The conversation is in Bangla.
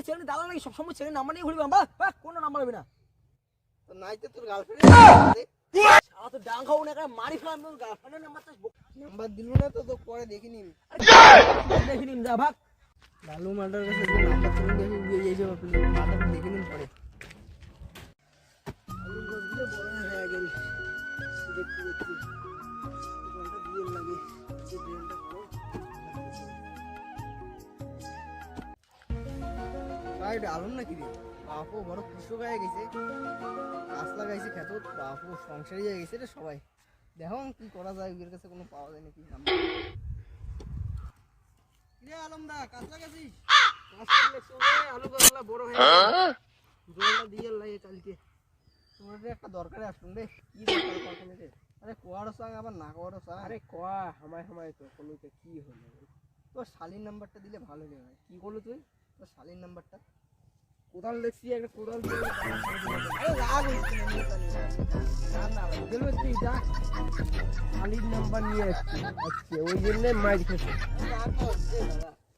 ছেলে দাদা নাকি সবসময় ছেলে নাম্বার নিয়ে ঘুরবি আমরা কোনো নাম্বার হবে না তো নাইতে তোর গার্লফ্রেন্ড সারা তো ডাং খাবো না মারি ফেলাম তোর গার্লফ্রেন্ডের নাম্বার দিল না তো পরে দেখে নিন দেখে নিন যা ভাগ লালু মাটার কাছে যে নাম্বার তুমি দেখে বিয়ে যাইছে আপনি মাটার দেখে নিন পরে আলু গাছগুলো বড় হয়ে গেল দেখতে দেখতে ঘন্টা দিয়ে লাগে যে ব্রেনটা করো ভাই ডালুন নাকি রে বাপু বড় কৃষক হয়ে গেছে গাছ লাগাইছে খেত বাপু সংসারই হয়ে গেছে রে সবাই দেখো কি করা যায় ওর কাছে কোনো পাওয়া যায় নাকি নাম্বার রে আলমদা কাজ লাগাইছিস আলু গাছগুলো বড় হয়ে গেল জলটা দিয়ে লাগে কালকে তোমার একটা দরকারে আসুন রে কি দরকার কখনো রে আরে কোয়ারো সাং আবার না কোয়ারো সাং আরে কোয়া হামায় হামায় তো কোনোতে কি হলো তোর শালীর নাম্বারটা দিলে ভালো রে ভাই কি করলো তুই তোর শালীর নাম্বারটা কোদাল দেখছি একটা কোদাল আরে রাগ হচ্ছে না না গেলো তুই যা শালির নাম্বার নিয়ে আসছি আজকে ওই জন্য মাইর খেতে রাগ হচ্ছে দাদা